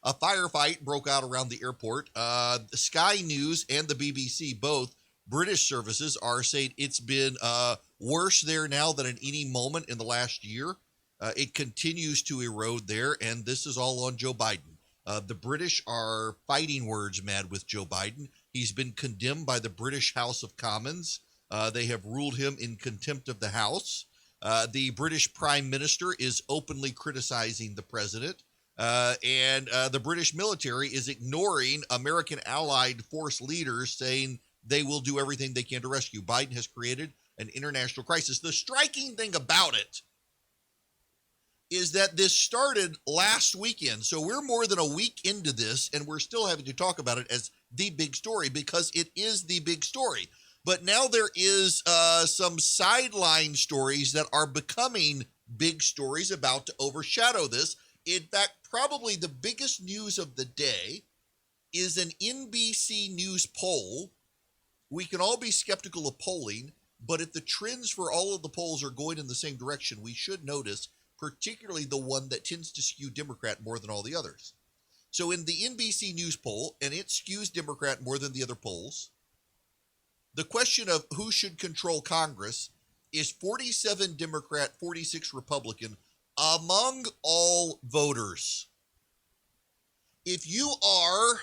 A firefight broke out around the airport. The Sky News and the BBC, both British services, are saying it's been worse there now than at any moment in the last year. It continues to erode there, and this is all on Joe Biden. The British are fighting words mad with Joe Biden. He's been condemned by the British House of Commons. They have ruled him in contempt of the House. The British Prime Minister is openly criticizing the president. And the British military is ignoring American allied force leaders, saying they will do everything they can to rescue. Biden has created an international crisis. The striking thing about it is that this started last weekend. So we're more than a week into this, and we're still having to talk about it as the big story because it is the big story. But now there is some sideline stories that are becoming big stories about to overshadow this. In fact, probably the biggest news of the day is an NBC News poll. We can all be skeptical of polling, but if the trends for all of the polls are going in the same direction, we should notice, particularly the one that tends to skew Democrat more than all the others. So in the NBC News poll, and it skews Democrat more than the other polls, the question of who should control Congress is 47 Democrat, 46 Republican among all voters. If you are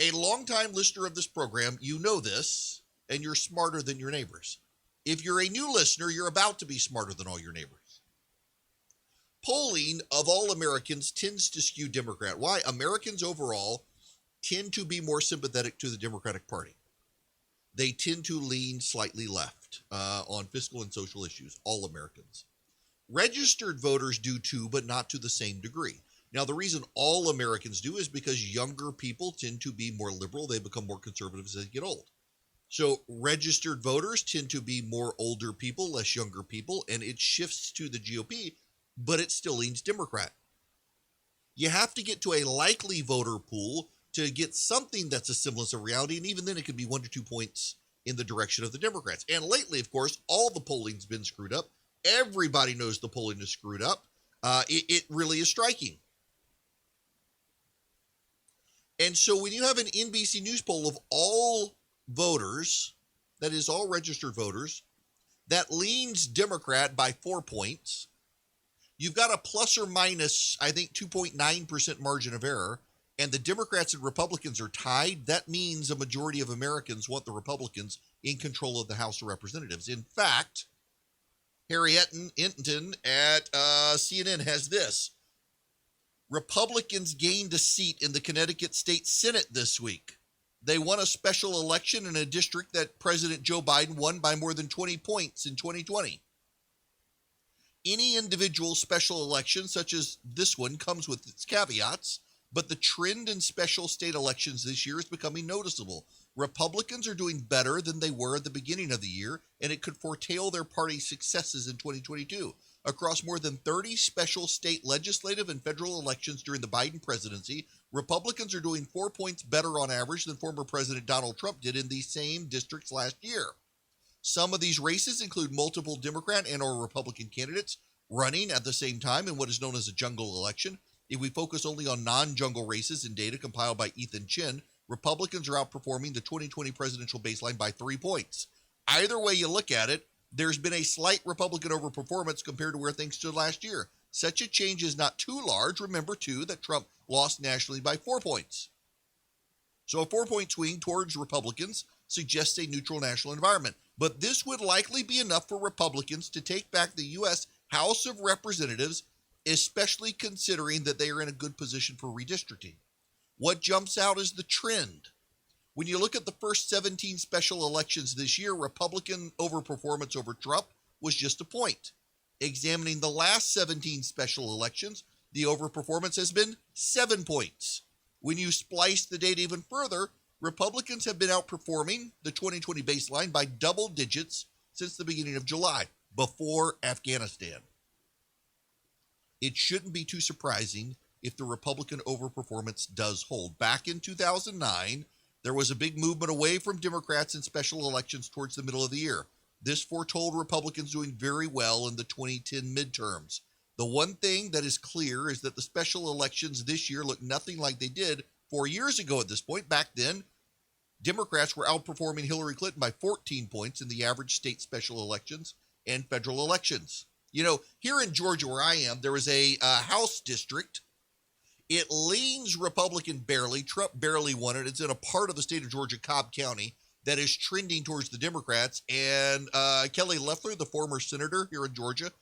a longtime listener of this program, you know this, and you're smarter than your neighbors. If you're a new listener, you're about to be smarter than all your neighbors. Polling of all Americans tends to skew Democrat. Why? Americans overall tend to be more sympathetic to the Democratic Party. They tend to lean slightly left on fiscal and social issues, all Americans. Registered voters do too, but not to the same degree. Now, the reason all Americans do is because younger people tend to be more liberal. They become more conservative as they get old. So registered voters tend to be more older people, less younger people, and it shifts to the GOP, but it still leans Democrat. You have to get to a likely voter pool to get something that's a semblance of reality, and even then it could be 1 to 2 points in the direction of the Democrats. And lately, of course, all the polling's been screwed up. Everybody knows the polling is screwed up. It really is striking. And so when you have an NBC News poll of all voters, that is all registered voters, that leans Democrat by 4 points, you've got a plus or minus, I think, 2.9% margin of error, and the Democrats and Republicans are tied. That means a majority of Americans want the Republicans in control of the House of Representatives. In fact, Harriet Hinton at CNN has this. Republicans gained a seat in the Connecticut State Senate this week. They won a special election in a district that President Joe Biden won by more than 20 points in 2020. Any individual special election, such as this one, comes with its caveats, but the trend in special state elections this year is becoming noticeable. Republicans are doing better than they were at the beginning of the year, and it could foretell their party's successes in 2022. Across more than 30 special state legislative and federal elections during the Biden presidency, Republicans are doing 4 points better on average than former President Donald Trump did in these same districts last year. Some of these races include multiple Democrat and or Republican candidates running at the same time in what is known as a jungle election. If we focus only on non-jungle races in data compiled by Ethan Chin, Republicans are outperforming the 2020 presidential baseline by 3 points. Either way you look at it, there's been a slight Republican overperformance compared to where things stood last year. Such a change is not too large. Remember, too, that Trump lost nationally by 4 points. So a 4-point swing towards Republicans suggests a neutral national environment. But this would likely be enough for Republicans to take back the U.S. House of Representatives, especially considering that they are in a good position for redistricting. What jumps out is the trend. When you look at the first 17 special elections this year, Republican overperformance over Trump was just a point. Examining the last 17 special elections, the overperformance has been 7 points. When you splice the data even further, Republicans have been outperforming the 2020 baseline by double digits since the beginning of July, before Afghanistan. It shouldn't be too surprising if the Republican overperformance does hold. Back in 2009, there was a big movement away from Democrats in special elections towards the middle of the year. This foretold Republicans doing very well in the 2010 midterms. The one thing that is clear is that the special elections this year look nothing like they did 4 years ago at this point. Back then, Democrats were outperforming Hillary Clinton by 14 points in the average state special elections and federal elections. Here in Georgia where I am, there is a House district. It leans Republican barely. Trump barely won it. It's in a part of the state of Georgia, Cobb County, that is trending towards the Democrats. And Kelly Loeffler, the former senator here in Georgia,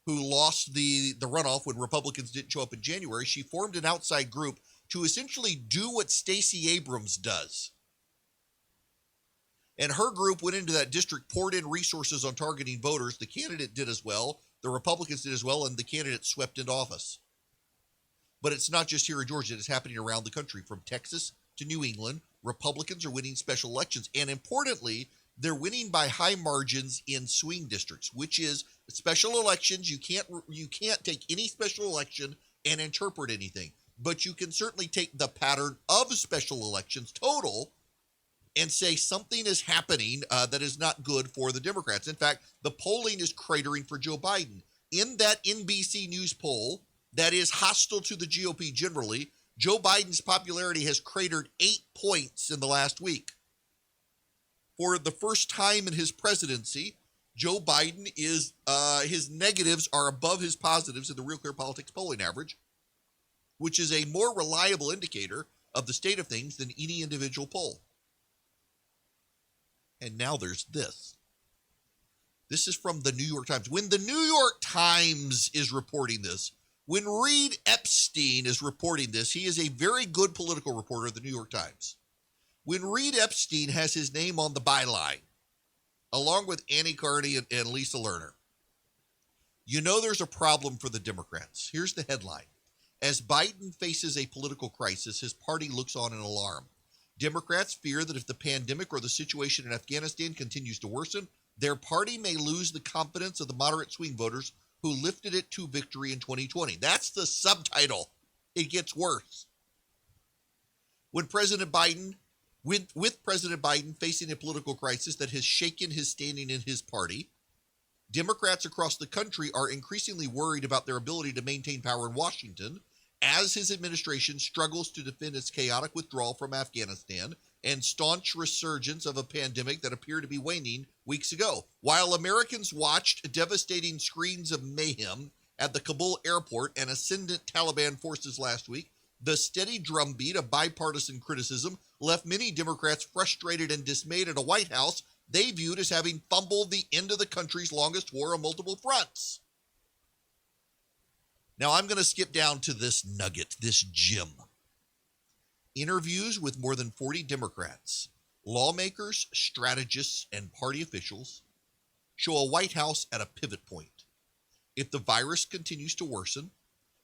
who lost the runoff when Republicans didn't show up in January, she formed an outside group to essentially do what Stacey Abrams does. And her group went into that district, poured in resources on targeting voters. The candidate did as well. The Republicans did as well, and the candidate swept into office. But it's not just here in Georgia. It's happening around the country, from Texas to New England. Republicans are winning special elections. And importantly, they're winning by high margins in swing districts, which is special elections. You can't take any special election and interpret anything. But you can certainly take the pattern of special elections total and say something is happening that is not good for the Democrats. In fact, the polling is cratering for Joe Biden. In that NBC News poll that is hostile to the GOP generally, Joe Biden's popularity has cratered 8 points in the last week. For the first time in his presidency, Joe Biden is his negatives are above his positives in the Real Clear Politics polling average, which is a more reliable indicator of the state of things than any individual poll. And now there's this. This is from the New York Times. When the New York Times is reporting this, when Reed Epstein is reporting this, he is a very good political reporter of the New York Times. When Reed Epstein has his name on the byline, along with Annie Carney and Lisa Lerner, there's a problem for the Democrats. Here's the headline. As Biden faces a political crisis, his party looks on in alarm. Democrats fear that if the pandemic or the situation in Afghanistan continues to worsen, their party may lose the confidence of the moderate swing voters who lifted it to victory in 2020. That's the subtitle. It gets worse. With President Biden facing a political crisis that has shaken his standing in his party, Democrats across the country are increasingly worried about their ability to maintain power in Washington as his administration struggles to defend its chaotic withdrawal from Afghanistan and staunch resurgence of a pandemic that appeared to be waning weeks ago. While Americans watched devastating screens of mayhem at the Kabul airport and ascendant Taliban forces last week, the steady drumbeat of bipartisan criticism left many Democrats frustrated and dismayed at a White House they viewed as having fumbled the end of the country's longest war on multiple fronts. Now, I'm going to skip down to this nugget, this gem. Interviews with more than 40 Democrats, lawmakers, strategists, and party officials show a White House at a pivot point. If the virus continues to worsen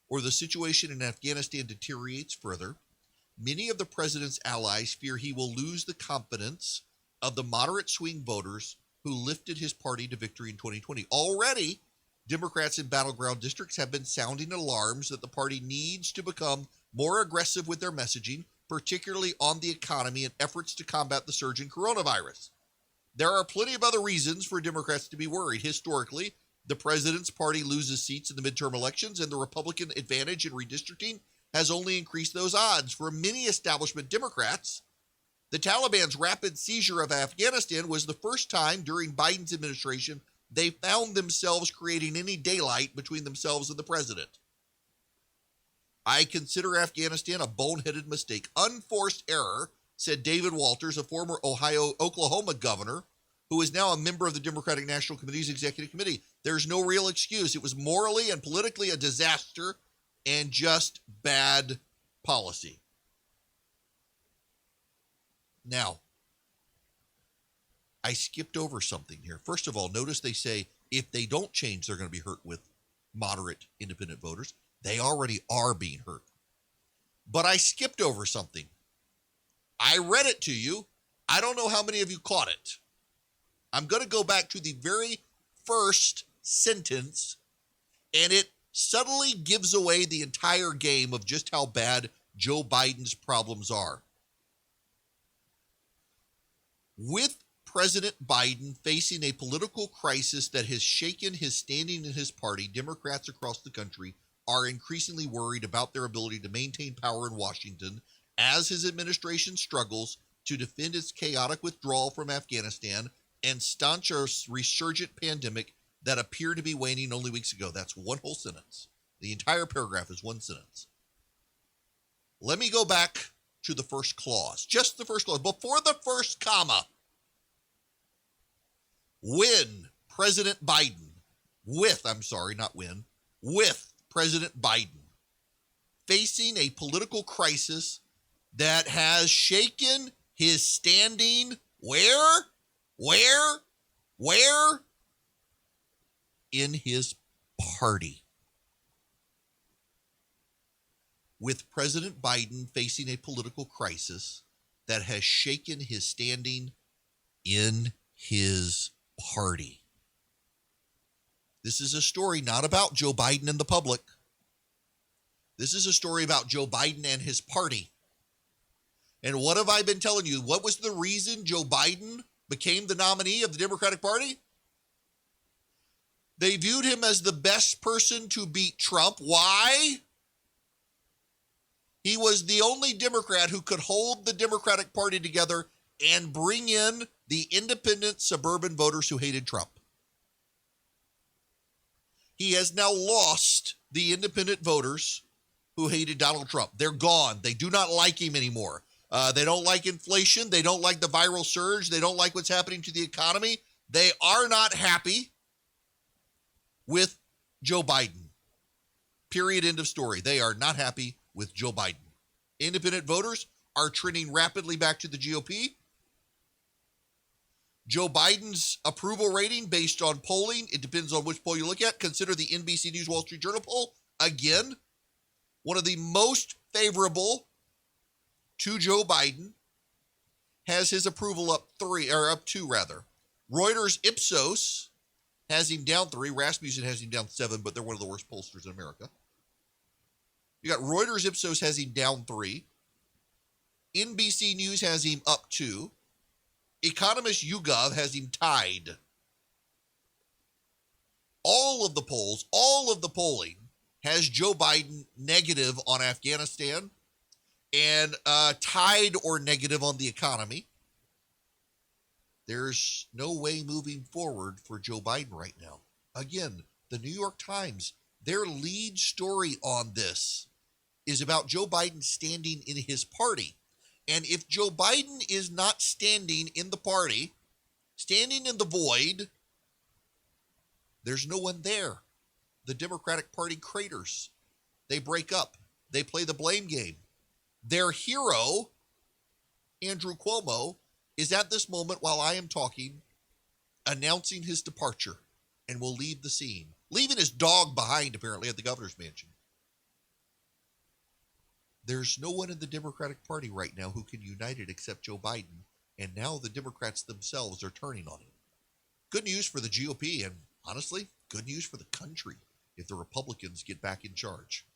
or the situation in Afghanistan deteriorates further, many of the president's allies fear he will lose the confidence of the moderate swing voters who lifted his party to victory in 2020. Already, Democrats in battleground districts have been sounding alarms that the party needs to become more aggressive with their messaging, particularly on the economy and efforts to combat the surge in coronavirus. There are plenty of other reasons for Democrats to be worried. Historically, the president's party loses seats in the midterm elections, and the Republican advantage in redistricting has only increased those odds. For many establishment Democrats, the Taliban's rapid seizure of Afghanistan was the first time during Biden's administration they found themselves creating any daylight between themselves and the president. I consider Afghanistan a boneheaded mistake, unforced error, said David Walters, a former Oklahoma governor, who is now a member of the Democratic National Committee's Executive Committee. There's no real excuse. It was morally and politically a disaster and just bad policy. Now, I skipped over something here. First of all, notice they say if they don't change, they're going to be hurt with moderate independent voters. They already are being hurt. But I skipped over something. I read it to you. I don't know how many of you caught it. I'm going to go back to the very first sentence, and it subtly gives away the entire game of just how bad Joe Biden's problems are. With President Biden facing a political crisis that has shaken his standing in his party, Democrats across the country are increasingly worried about their ability to maintain power in Washington as his administration struggles to defend its chaotic withdrawal from Afghanistan and staunch a resurgent pandemic that appeared to be waning only weeks ago. That's one whole sentence. The entire paragraph is one sentence. Let me go back to the first clause, just the first clause, before the first comma. When President Biden, with President Biden, facing a political crisis that has shaken his standing where? In his party. With President Biden facing a political crisis that has shaken his standing in his party. This is a story not about Joe Biden and the public. This is a story about Joe Biden and his party. And what have I been telling you? What was the reason Joe Biden became the nominee of the Democratic Party? They viewed him as the best person to beat Trump. Why? He was the only Democrat who could hold the Democratic Party together and bring in the independent suburban voters who hated Trump. He has now lost the independent voters who hated Donald Trump. They're gone. They do not like him anymore. They don't like inflation. They don't like the viral surge. They don't like what's happening to the economy. They are not happy with Joe Biden. Period. End of story. They are not happy with Joe Biden. Independent voters are trending rapidly back to the GOP. Joe Biden's approval rating based on polling, it depends on which poll you look at. Consider the NBC News Wall Street Journal poll. Again, one of the most favorable to Joe Biden, has his approval up 2 rather. Reuters Ipsos has him down 3. Rasmussen has him down 7, but they're one of the worst pollsters in America. You got Reuters Ipsos has him down 3. NBC News has him up 2. Economist YouGov has him tied. All of the polls, all of the polling has Joe Biden negative on Afghanistan and tied or negative on the economy. There's no way moving forward for Joe Biden right now. Again, the New York Times, their lead story on this is about Joe Biden standing in his party. And if Joe Biden is not standing in the party, standing in the void, there's no one there. The Democratic Party craters. They break up. They play the blame game. Their hero, Andrew Cuomo, is at this moment while I am talking, announcing his departure and will leave the scene, leaving his dog behind apparently at the governor's mansion. There's no one in the Democratic Party right now who can unite it except Joe Biden, and now the Democrats themselves are turning on him. Good news for the GOP, and honestly, good news for the country if the Republicans get back in charge.